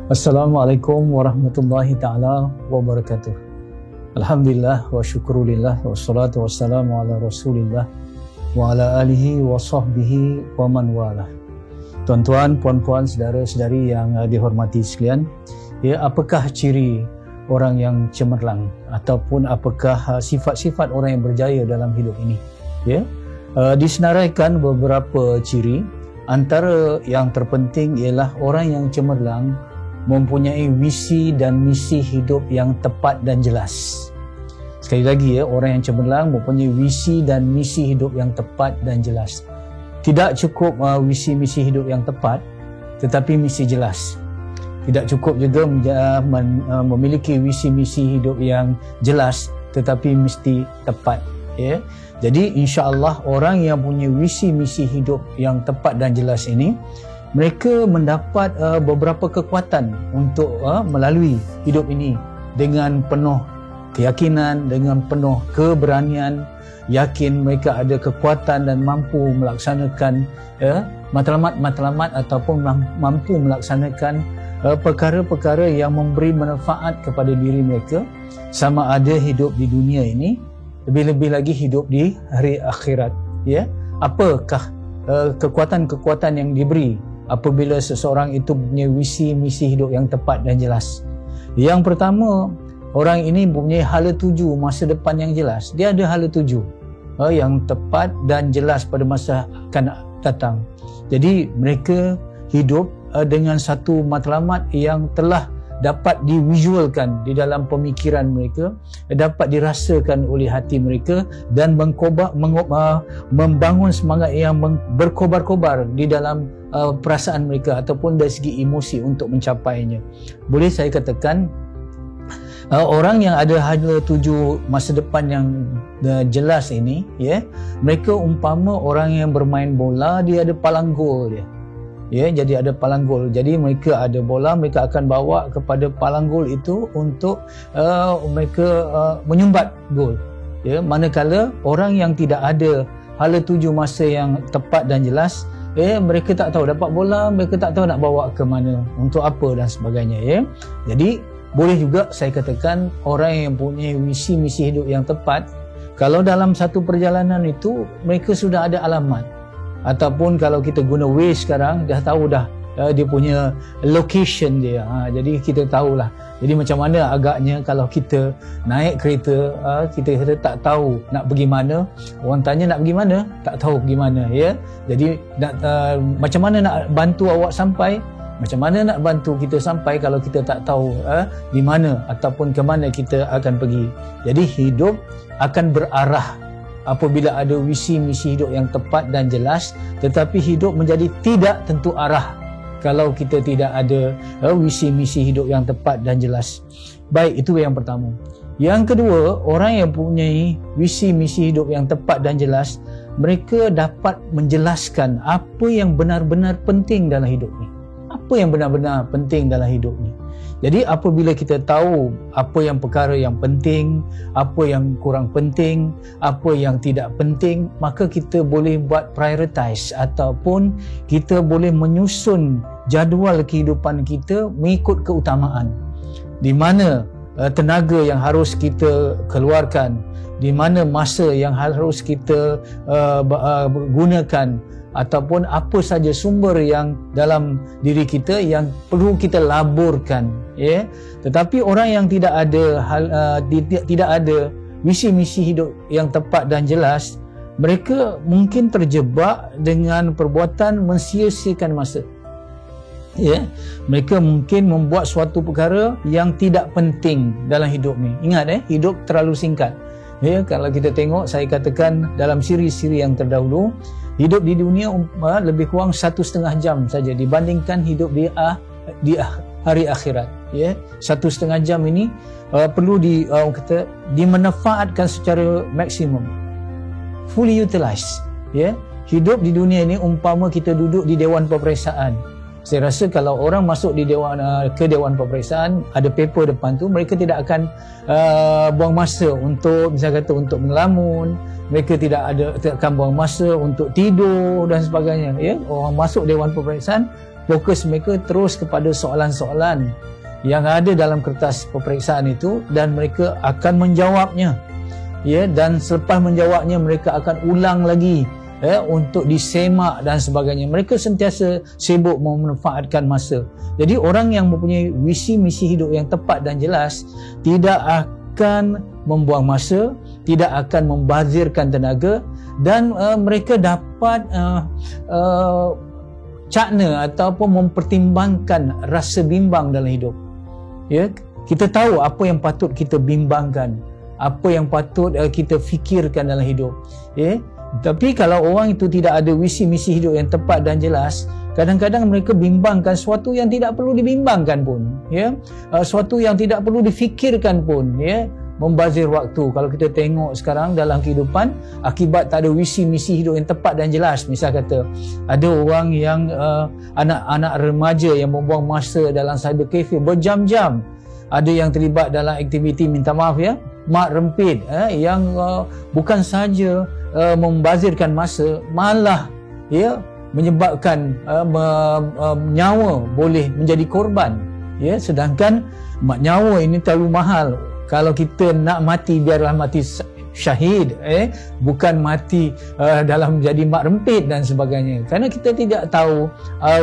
Assalamualaikum warahmatullahi ta'ala wabarakatuh. Alhamdulillah wa syukurillah wa salatu wassalamu ala rasulillah wa ala alihi wa sahbihi wa man wala. Tuan-tuan, puan-puan, saudara-saudari yang dihormati sekalian, ya, apakah ciri orang yang cemerlang ataupun apakah sifat-sifat orang yang berjaya dalam hidup ini? Ya, disenaraikan beberapa ciri. Antara yang terpenting ialah orang yang cemerlang mempunyai visi dan misi hidup yang tepat dan jelas. Sekali lagi, ya, orang yang cemerlang mempunyai visi dan misi hidup yang tepat dan jelas. Tidak cukup visi misi hidup yang tepat, tetapi misi jelas. Tidak cukup juga memiliki visi misi hidup yang jelas, tetapi mesti tepat. Ya. Jadi insya-Allah orang yang punya visi misi hidup yang tepat dan jelas ini, mereka mendapat beberapa kekuatan untuk melalui hidup ini dengan penuh keyakinan, dengan penuh keberanian, yakin mereka ada kekuatan dan mampu melaksanakan matlamat-matlamat ataupun mampu melaksanakan perkara-perkara yang memberi manfaat kepada diri mereka, sama ada hidup di dunia ini, lebih-lebih lagi hidup di hari akhirat. Ya, apakah kekuatan-kekuatan yang diberi apabila seseorang itu punya visi misi hidup yang tepat dan jelas? Yang pertama, orang ini mempunyai hala tuju masa depan yang jelas. Dia ada hala tuju yang tepat dan jelas pada masa akan datang. Jadi mereka hidup dengan satu matlamat yang telah dapat divisualkan di dalam pemikiran mereka, dapat dirasakan oleh hati mereka dan membangun semangat yang berkobar-kobar di dalam perasaan mereka ataupun dari segi emosi untuk mencapainya. Boleh saya katakan orang yang ada hala tuju masa depan yang jelas ini, ya, mereka umpama orang yang bermain bola, dia ada palang gol dia. Ya, jadi ada palang gol. Jadi mereka ada bola, mereka akan bawa kepada palang gol itu untuk mereka menyumbat gol. Ya, manakala orang yang tidak ada hala tuju masa yang tepat dan jelas, mereka tak tahu dapat bola, mereka tak tahu nak bawa ke mana, untuk apa dan sebagainya. Ya, jadi boleh juga saya katakan orang yang punya visi misi hidup yang tepat, kalau dalam satu perjalanan itu mereka sudah ada alamat. Ataupun kalau kita guna Waze sekarang, dah tahu dah dia punya location dia. Jadi kita tahulah. Jadi macam mana agaknya kalau kita naik kereta, kita tak tahu nak pergi mana, orang tanya nak pergi mana, tak tahu pergi mana, ya. Jadi macam mana nak bantu awak sampai, macam mana nak bantu kita sampai kalau kita tak tahu di mana ataupun ke mana kita akan pergi. Jadi hidup akan berarah apabila ada visi misi hidup yang tepat dan jelas, tetapi hidup menjadi tidak tentu arah kalau kita tidak ada visi misi hidup yang tepat dan jelas. Baik, itu yang pertama. Yang kedua, orang yang mempunyai visi misi hidup yang tepat dan jelas, mereka dapat menjelaskan apa yang benar-benar penting dalam hidup ni. Apa yang benar-benar penting dalam hidup ni. Jadi apabila kita tahu apa yang perkara yang penting, apa yang kurang penting, apa yang tidak penting, maka kita boleh buat prioritize ataupun kita boleh menyusun jadual kehidupan kita mengikut keutamaan. Di mana tenaga yang harus kita keluarkan, di mana masa yang harus kita gunakan, ataupun apa saja sumber yang dalam diri kita yang perlu kita laburkan, ya. Tetapi orang yang tidak ada tidak ada visi misi hidup yang tepat dan jelas, mereka mungkin terjebak dengan perbuatan mensia-siakan masa. Ya, mereka mungkin membuat suatu perkara yang tidak penting dalam hidup ni. Ingat, hidup terlalu singkat. Ya, kalau kita tengok, saya katakan dalam siri-siri yang terdahulu, hidup di dunia lebih kurang 1,5 jam saja dibandingkan hidup di hari akhirat. Ya, 1,5 jam ini perlu dimanfaatkan secara maksimum, fully utilized. Ya, hidup di dunia ini umpama kita duduk di Dewan Peperiksaan. Saya rasa kalau orang masuk di ke Dewan Peperiksaan, ada paper depan tu, mereka tidak akan buang masa untuk, misalnya kata, untuk melamun. Mereka tidak akan buang masa untuk tidur dan sebagainya. Ya, orang masuk Dewan Peperiksaan fokus mereka terus kepada soalan-soalan yang ada dalam kertas peperiksaan itu, dan mereka akan menjawabnya. Ya, dan selepas menjawabnya mereka akan ulang lagi untuk disemak dan sebagainya. Mereka sentiasa sibuk memanfaatkan masa. Jadi orang yang mempunyai visi misi hidup yang tepat dan jelas tidak akan membuang masa, tidak akan membazirkan tenaga, dan mereka dapat cakna ataupun mempertimbangkan rasa bimbang dalam hidup. Ya, kita tahu apa yang patut kita bimbangkan, apa yang patut kita fikirkan dalam hidup. Ya, tapi kalau orang itu tidak ada visi misi hidup yang tepat dan jelas, kadang-kadang mereka bimbangkan sesuatu yang tidak perlu dibimbangkan pun, ya, sesuatu yang tidak perlu difikirkan pun, ya, membazir waktu. Kalau kita tengok sekarang dalam kehidupan, akibat tak ada visi misi hidup yang tepat dan jelas. Misal kata ada orang yang anak-anak remaja yang membuang masa dalam cyber cafe berjam-jam, ada yang terlibat dalam aktiviti, minta maaf ya, mak rempit, yang bukan saja membazirkan masa, malah ya menyebabkan nyawa boleh menjadi korban. Ya, sedangkan nyawa ini terlalu mahal. Kalau kita nak mati, biarlah mati syahid, bukan mati dalam jadi mak rempit dan sebagainya. Kerana kita tidak tahu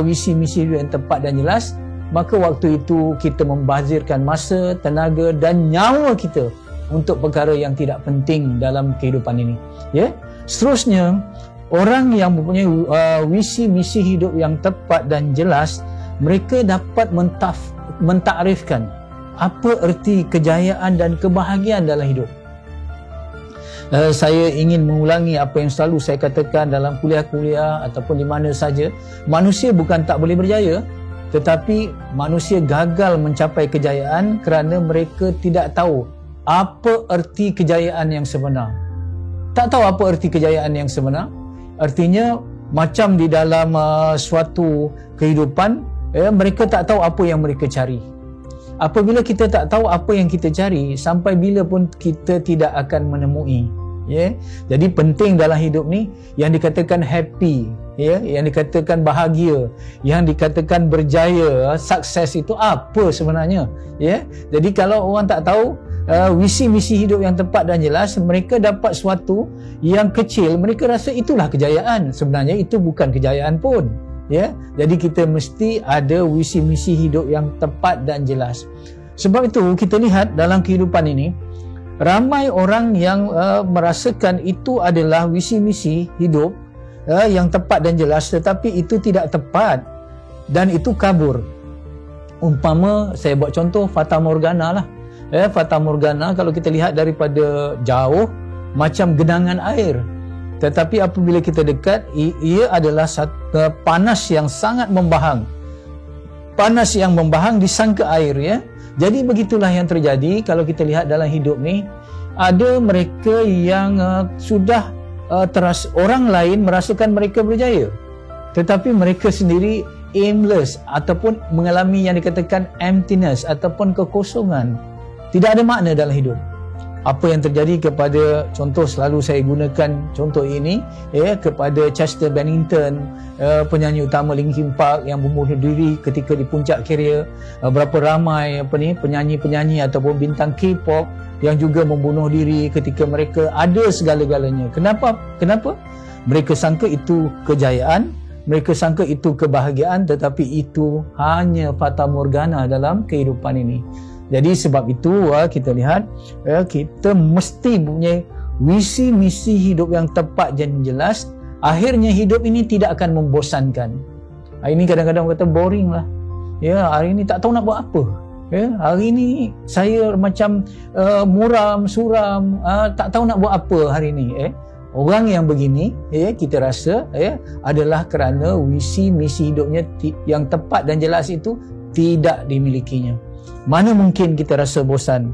visi misi yang tepat dan jelas, maka waktu itu kita membazirkan masa, tenaga dan nyawa kita untuk perkara yang tidak penting dalam kehidupan ini. Ya, seterusnya, orang yang mempunyai visi misi hidup yang tepat dan jelas, mereka dapat mentakrifkan apa erti kejayaan dan kebahagiaan dalam hidup. Saya ingin mengulangi apa yang selalu saya katakan dalam kuliah-kuliah ataupun di mana saja. Manusia bukan tak boleh berjaya, tetapi manusia gagal mencapai kejayaan kerana mereka tidak tahu apa erti kejayaan yang sebenar. Tak tahu apa erti kejayaan yang sebenar. Artinya macam di dalam suatu kehidupan, mereka tak tahu apa yang mereka cari. Apabila kita tak tahu apa yang kita cari, sampai bila pun kita tidak akan menemui. Ya, jadi penting dalam hidup ni yang dikatakan happy, ya, yang dikatakan bahagia, yang dikatakan berjaya, sukses itu apa sebenarnya? Ya, jadi kalau orang tak tahu visi misi hidup yang tepat dan jelas, mereka dapat sesuatu yang kecil, mereka rasa itulah kejayaan. Sebenarnya itu bukan kejayaan pun. Ya, jadi kita mesti ada visi misi hidup yang tepat dan jelas. Sebab itu kita lihat dalam kehidupan ini, ramai orang yang merasakan itu adalah visi misi hidup yang tepat dan jelas, tetapi itu tidak tepat dan itu kabur. Umpama saya buat contoh Fata Morgana lah. Fata Morgana kalau kita lihat daripada jauh macam genangan air, tetapi apabila kita dekat, ia adalah satu panas yang sangat membahang. Panas yang membahang disangka air, ya. Jadi begitulah yang terjadi kalau kita lihat dalam hidup ni. Ada mereka yang sudah orang lain merasakan mereka berjaya, tetapi mereka sendiri aimless ataupun mengalami yang dikatakan emptiness ataupun kekosongan. Tidak ada makna dalam hidup. Apa yang terjadi kepada, contoh selalu saya gunakan contoh ini, kepada Chester Bennington, penyanyi utama Linkin Park yang membunuh diri ketika di puncak karier. Berapa ramai penyanyi-penyanyi ataupun bintang K-pop yang juga membunuh diri ketika mereka ada segala-galanya. Kenapa? Mereka sangka itu kejayaan, mereka sangka itu kebahagiaan, tetapi itu hanya fata morgana dalam kehidupan ini. Jadi sebab itu kita lihat kita mesti punya visi misi hidup yang tepat dan jelas. Akhirnya hidup ini tidak akan membosankan. Hari ini kadang-kadang kata boring lah. Ya, hari ini tak tahu nak buat apa. Ya, hari ini saya macam muram, suram, tak tahu nak buat apa hari ini. Orang yang begini, kita rasa adalah kerana visi misi hidupnya yang tepat dan jelas itu tidak dimilikinya. Mana mungkin kita rasa bosan,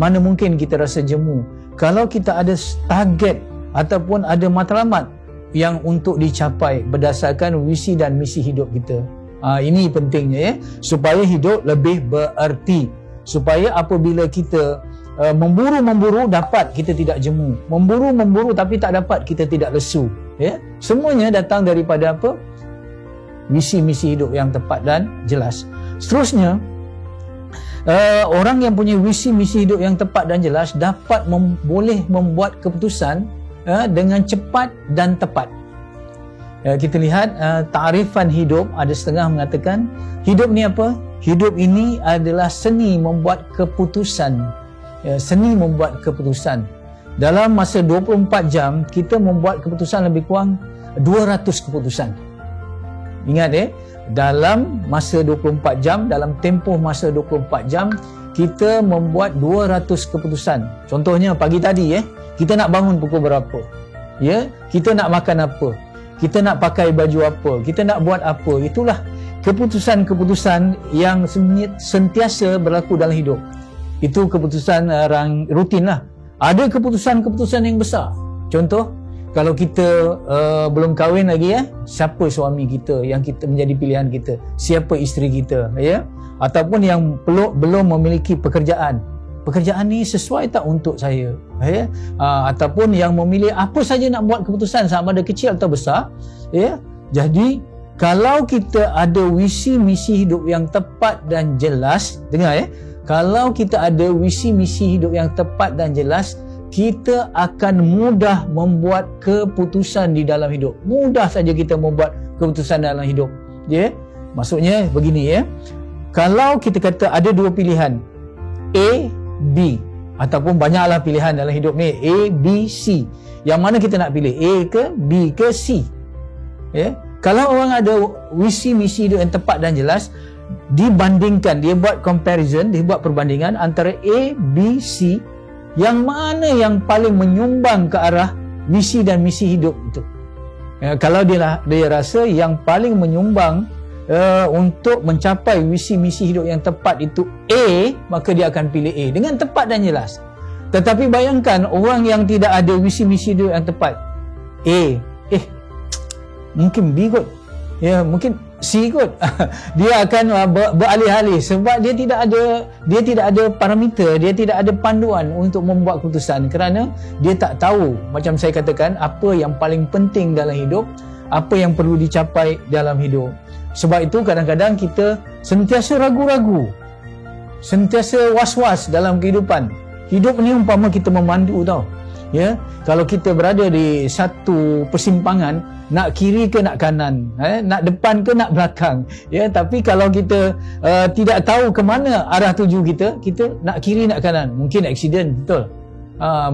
mana mungkin kita rasa jemu kalau kita ada target ataupun ada matlamat yang untuk dicapai berdasarkan visi dan misi hidup kita. Ini pentingnya, supaya hidup lebih bererti, supaya apabila kita memburu-memburu dapat, kita tidak jemu, memburu-memburu tapi tak dapat, kita tidak lesu. Semuanya datang daripada apa? visi-misi hidup yang tepat dan jelas. Seterusnya, orang yang punya visi-misi hidup yang tepat dan jelas dapat boleh membuat keputusan dengan cepat dan tepat. Kita lihat takrifan hidup, ada setengah mengatakan hidup ni apa? Hidup ini adalah seni membuat keputusan. Seni membuat keputusan. Dalam masa 24 jam kita membuat keputusan lebih kurang 200 keputusan. Ingat dalam masa 24 jam, dalam tempoh masa 24 jam kita membuat 200 keputusan. Contohnya pagi tadi kita nak bangun pukul berapa? Kita nak makan apa? Kita nak pakai baju apa? Kita nak buat apa? Itulah keputusan-keputusan yang sentiasa berlaku dalam hidup. Itu keputusan rutin lah. Ada keputusan-keputusan yang besar. Contoh, kalau kita belum kahwin lagi siapa suami kita yang kita menjadi pilihan kita? Siapa isteri kita? Ataupun yang belum memiliki pekerjaan. Pekerjaan ni sesuai tak untuk saya? Ataupun yang memilih apa saja nak buat keputusan sama ada kecil atau besar. Jadi kalau kita ada visi misi hidup yang tepat dan jelas, dengar kalau kita ada visi misi hidup yang tepat dan jelas, kita akan mudah membuat keputusan di dalam hidup. Mudah saja kita membuat keputusan dalam hidup. Maksudnya begini kalau kita kata ada dua pilihan, A, B, ataupun banyaklah pilihan dalam hidup ni, A, B, C. Yang mana kita nak pilih? A ke B ke C? Kalau orang ada visi misi hidup yang tepat dan jelas, dibandingkan, dia buat comparison, dia buat perbandingan antara A, B, C, yang mana yang paling menyumbang ke arah visi dan misi hidup itu. Kalau dia rasa yang paling menyumbang untuk mencapai visi misi hidup yang tepat itu A, maka dia akan pilih A dengan tepat dan jelas. Tetapi bayangkan orang yang tidak ada visi misi hidup yang tepat, A, mungkin B kot, mungkin C kot. Dia akan beralih-alih sebab dia tidak ada parameter, dia tidak ada panduan untuk membuat keputusan kerana dia tak tahu, macam saya katakan, apa yang paling penting dalam hidup, apa yang perlu dicapai dalam hidup. Sebab itu kadang-kadang kita sentiasa ragu-ragu, sentiasa was-was dalam kehidupan. Hidup ni umpama kita memandu tau. Kalau kita berada di satu persimpangan, nak kiri ke nak kanan, nak depan ke nak belakang, tapi kalau kita tidak tahu ke mana arah tuju kita nak kiri nak kanan, mungkin aksiden, betul.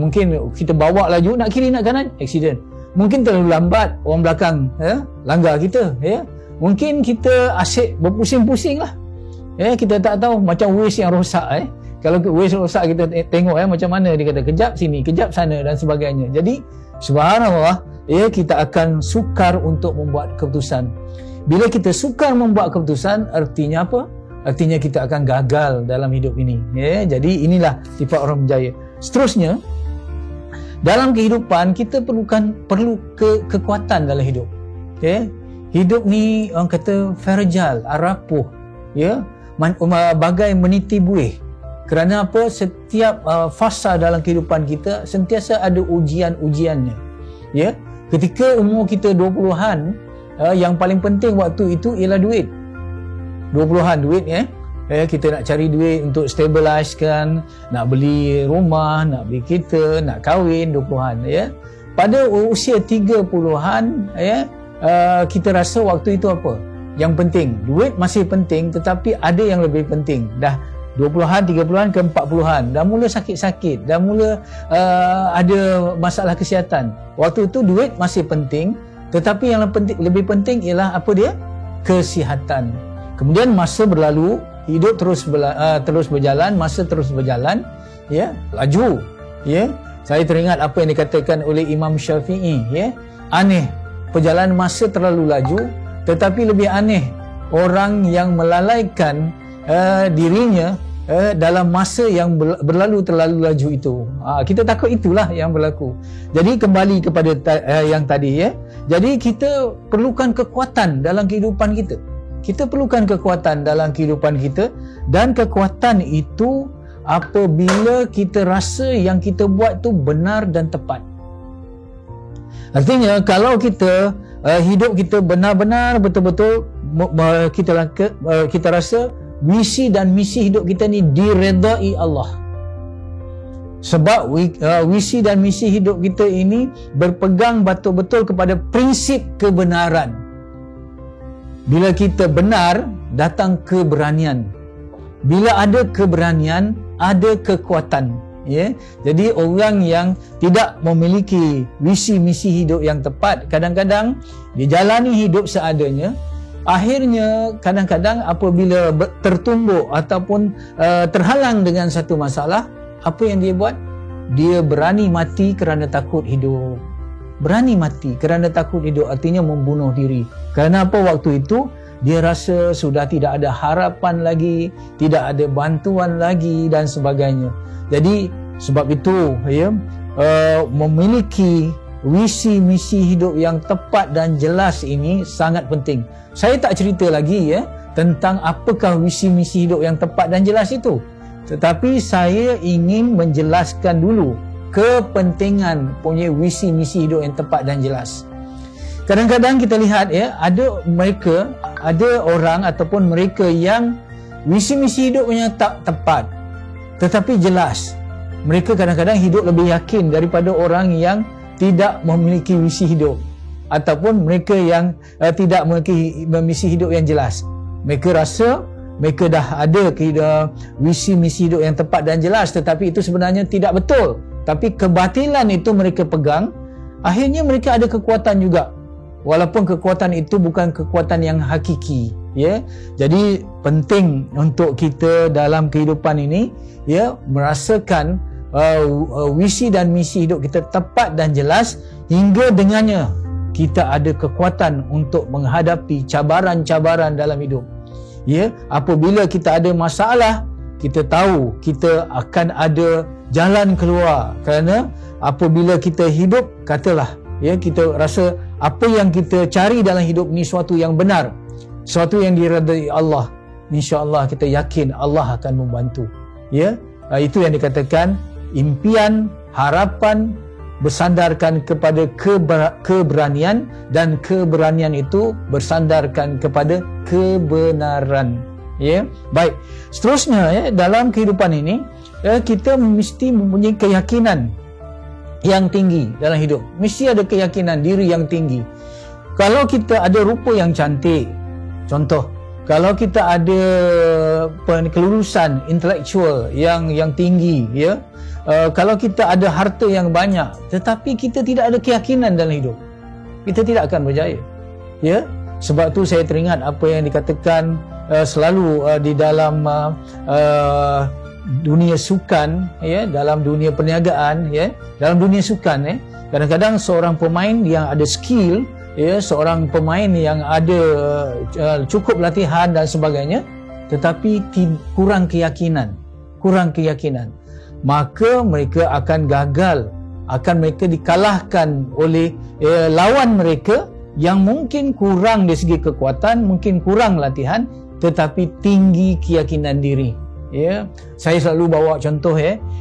Mungkin kita bawa laju nak kiri nak kanan, aksiden. Mungkin terlalu lambat, orang belakang langgar kita, mungkin kita asyik berpusing-pusing lah, kita tak tahu, macam waste yang rosak. Kalau waste rosak kita tengok macam mana dia kata, kejap sini, kejap sana dan sebagainya. Jadi subhanallah, kita akan sukar untuk membuat keputusan. Bila kita sukar membuat keputusan, artinya apa? Artinya kita akan gagal dalam hidup ini. Jadi inilah sifat orang berjaya. Seterusnya, dalam kehidupan kita perlu kekuatan dalam hidup. Hidup ni orang kata fragile, rapuh, bagai meniti buih. Kerana apa? Setiap fasa dalam kehidupan kita sentiasa ada ujian-ujiannya. Ketika umur kita 20-an, yang paling penting waktu itu ialah duit. 20-an duit kita nak cari duit untuk stabilize kan, nak beli rumah, nak beli kereta, nak kahwin 20-an Pada usia 30-an kita rasa waktu itu apa? Yang penting, duit masih penting, tetapi ada yang lebih penting. Dah 20-an, 30-an ke 40-an, dah mula sakit-sakit, dah mula ada masalah kesihatan. Waktu itu duit masih penting, tetapi yang lebih penting ialah apa dia? Kesihatan. Kemudian masa berlalu, hidup terus berjalan, masa terus berjalan, laju. Saya teringat apa yang dikatakan oleh Imam Syafi'i, aneh, perjalanan masa terlalu laju, tetapi lebih aneh orang yang melalaikan dirinya dalam masa yang berlalu terlalu laju itu. Kita takut itulah yang berlaku. Jadi kembali kepada yang tadi Jadi kita perlukan kekuatan dalam kehidupan kita. Kita perlukan kekuatan dalam kehidupan kita, dan kekuatan itu apabila kita rasa yang kita buat tu benar dan tepat. Artinya kalau kita hidup kita benar-benar betul-betul kita rasa visi dan misi hidup kita ni diredai Allah. Sebab visi dan misi hidup kita ini berpegang betul-betul kepada prinsip kebenaran. Bila kita benar, datang keberanian. Bila ada keberanian, ada kekuatan. Ya, jadi orang yang tidak memiliki visi misi hidup yang tepat, kadang-kadang dia jalani hidup seadanya. Akhirnya kadang-kadang apabila tertumbuk ataupun terhalang dengan satu masalah, apa yang dia buat? Dia berani mati kerana takut hidup. Berani mati kerana takut hidup artinya membunuh diri. Kerana apa? Waktu itu dia rasa sudah tidak ada harapan lagi, tidak ada bantuan lagi dan sebagainya. Jadi sebab itu ya, memiliki visi misi hidup yang tepat dan jelas ini sangat penting. Saya tak cerita lagi ya tentang apakah visi misi hidup yang tepat dan jelas itu. Tetapi saya ingin menjelaskan dulu kepentingan punya visi misi hidup yang tepat dan jelas. Kadang-kadang kita lihat ya, ada orang ataupun mereka yang visi misi hidupnya tak tepat tetapi jelas. Mereka kadang-kadang hidup lebih yakin daripada orang yang tidak memiliki visi hidup ataupun mereka yang tidak memiliki misi hidup yang jelas. Mereka rasa mereka dah ada visi misi hidup yang tepat dan jelas, tetapi itu sebenarnya tidak betul. Tapi kebatilan itu mereka pegang, akhirnya mereka ada kekuatan juga. Walaupun kekuatan itu bukan kekuatan yang hakiki, ya. Jadi penting untuk kita dalam kehidupan ini ya merasakan visi dan misi hidup kita tepat dan jelas, hingga dengannya kita ada kekuatan untuk menghadapi cabaran-cabaran dalam hidup. Ya, apabila kita ada masalah, kita tahu kita akan ada jalan keluar. Kerana apabila kita hidup, katalah ya, kita rasa apa yang kita cari dalam hidup ni suatu yang benar, suatu yang diredai Allah, insya-Allah kita yakin Allah akan membantu. Ya, itu yang dikatakan impian, harapan bersandarkan kepada keberanian, dan keberanian itu bersandarkan kepada kebenaran. Ya, baik. Seterusnya ya, dalam kehidupan ini ya, kita mesti mempunyai keyakinan yang tinggi dalam hidup. Mesti ada keyakinan diri yang tinggi. Kalau kita ada rupa yang cantik, contoh, kalau kita ada kelulusan intelektual yang tinggi, ya, kalau kita ada harta yang banyak tetapi kita tidak ada keyakinan dalam hidup, kita tidak akan berjaya. Ya, sebab tu saya teringat apa yang dikatakan selalu di dalam dunia sukan, ya, dalam dunia perniagaan, ya, dalam dunia sukan, kadang-kadang seorang pemain yang ada skill, ya, seorang pemain yang ada cukup latihan dan sebagainya, tetapi kurang keyakinan, maka mereka akan gagal, akan mereka dikalahkan oleh lawan mereka yang mungkin kurang dari segi kekuatan, mungkin kurang latihan, tetapi tinggi keyakinan diri. Ya, saya selalu bawa contoh,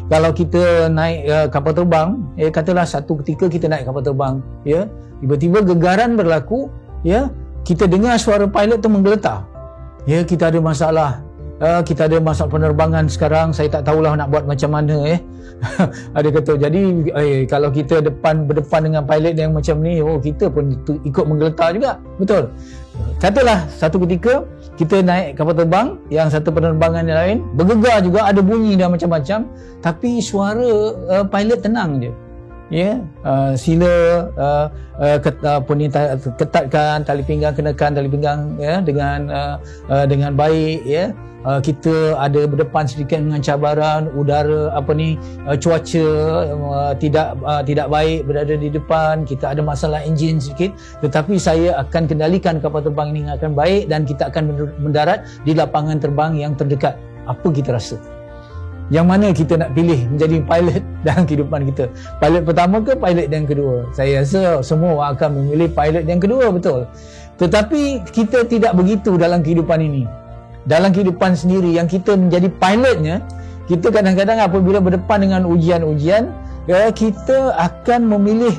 kalau kita naik kapal terbang, katalah satu ketika kita naik kapal terbang, ya, tiba-tiba gegaran berlaku, ya, kita dengar suara pilot tu menggeletar. Ya, kita ada masalah. Kita ada masalah penerbangan sekarang, saya tak tahulah nak buat macam mana. Ada kata, jadi kalau kita berdepan dengan pilot yang macam ni, kita pun ikut menggeletar juga. Betul. Katalah satu ketika kita naik kapal terbang, yang satu penerbangan yang lain bergegar juga, ada bunyi dan macam-macam, tapi suara pilot tenang je. Ya, sila ketatkan tali pinggang, kenakan tali pinggang, ya, dengan baik, ya. Kita ada berdepan sedikit dengan cabaran udara, cuaca tidak baik berada di depan, kita ada masalah enjin sedikit, tetapi saya akan kendalikan kapal terbang ini akan baik dan kita akan mendarat di lapangan terbang yang terdekat. Apa kita rasa? Yang mana kita nak pilih menjadi pilot dalam kehidupan kita? Pilot pertama ke pilot yang kedua? Saya rasa semua akan memilih pilot yang kedua, betul. Tetapi kita tidak begitu dalam kehidupan ini. Dalam kehidupan sendiri yang kita menjadi pilotnya, kita kadang-kadang apabila berdepan dengan ujian-ujian, kita akan memilih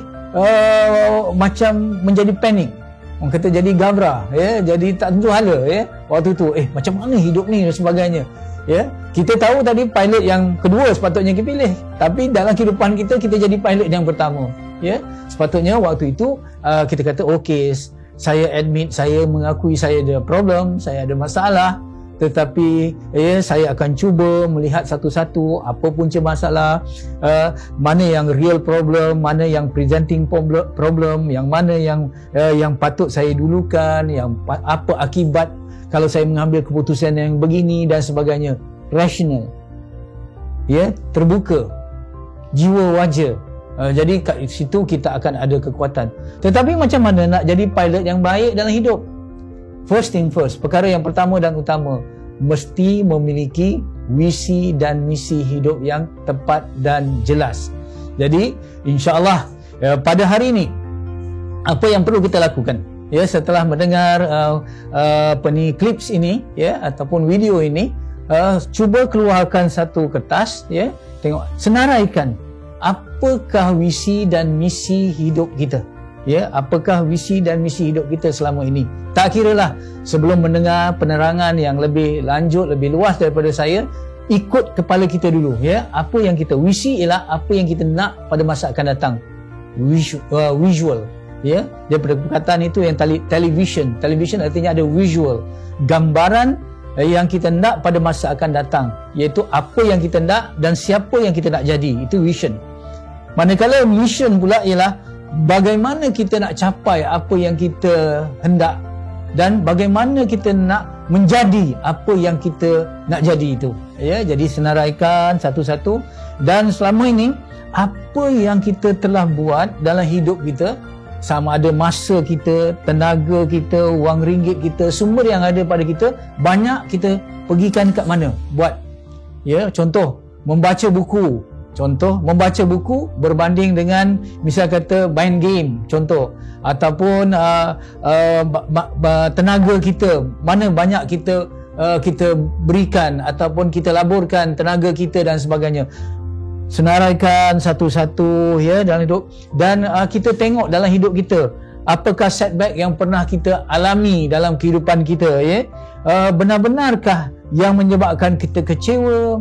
macam menjadi panik. orang kata jadi gabra, ya, jadi tak tentu hala, ya. Waktu tu macam mana hidup ni dan sebagainya, ya. Kita tahu tadi pilot yang kedua sepatutnya kita pilih, tapi dalam kehidupan kita jadi pilot yang pertama, ya. Sepatutnya waktu itu kita kata okey, saya admit, saya mengakui saya ada problem, saya ada masalah, tetapi saya akan cuba melihat satu-satu apa punca masalah, mana yang real problem, mana yang presenting problem, yang mana yang patut saya dulukan, yang apa akibat kalau saya mengambil keputusan yang begini dan sebagainya. Rational, terbuka, jiwa waja. Jadi kat situ kita akan ada kekuatan. Tetapi macam mana nak jadi pilot yang baik dalam hidup? First thing first, perkara yang pertama dan utama, mesti memiliki visi dan misi hidup yang tepat dan jelas. Jadi insya-Allah pada hari ini apa yang perlu kita lakukan, setelah mendengar clips ini, ataupun video ini, cuba keluarkan satu kertas, tengok, senaraikan apakah visi dan misi hidup kita, apakah visi dan misi hidup kita selama ini. Tak kiralah, sebelum mendengar penerangan yang lebih lanjut, lebih luas daripada saya, ikut kepala kita dulu, apa yang kita visi ialah apa yang kita nak pada masa akan datang. Visual, daripada perkataan itu yang television artinya ada visual, gambaran yang kita nak pada masa akan datang, iaitu apa yang kita nak dan siapa yang kita nak jadi. Itu vision. Manakala mission pula ialah bagaimana kita nak capai apa yang kita hendak dan bagaimana kita nak menjadi apa yang kita nak jadi itu. Jadi senaraikan satu-satu, dan selama ini apa yang kita telah buat dalam hidup kita, sama ada masa kita, tenaga kita, wang ringgit kita, sumber yang ada pada kita, banyak kita pergikan kat mana buat. Contoh, membaca buku. Membaca buku berbanding dengan misal kata main game, contoh, ataupun tenaga kita, mana banyak kita berikan ataupun kita laburkan tenaga kita dan sebagainya. Senaraikan satu-satu dalam hidup, dan kita tengok dalam hidup kita apakah setback yang pernah kita alami dalam kehidupan kita, benar-benarkah yang menyebabkan kita kecewa,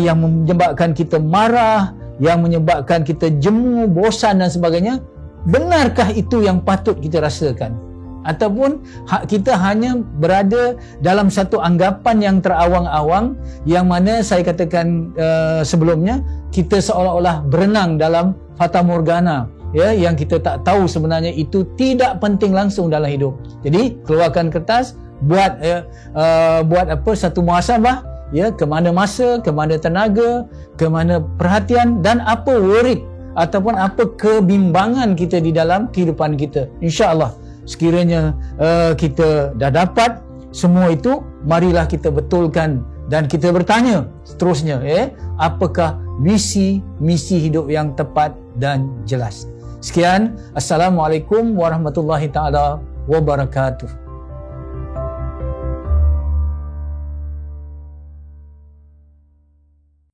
yang menyebabkan kita marah, yang menyebabkan kita jemu, bosan dan sebagainya. Benarkah itu yang patut kita rasakan, ataupun kita hanya berada dalam satu anggapan yang terawang-awang, yang mana saya katakan sebelumnya, kita seolah-olah berenang dalam fata morgana, yang kita tak tahu sebenarnya itu tidak penting langsung dalam hidup. Jadi keluarkan kertas, buat satu muhasabah, ke mana masa, ke mana tenaga, ke mana perhatian, dan apa worry ataupun apa kebimbangan kita di dalam kehidupan kita. InsyaAllah sekiranya kita dah dapat semua itu, marilah kita betulkan dan kita bertanya seterusnya, apakah visi misi hidup yang tepat dan jelas. Sekian, Assalamualaikum warahmatullahi taala wabarakatuh.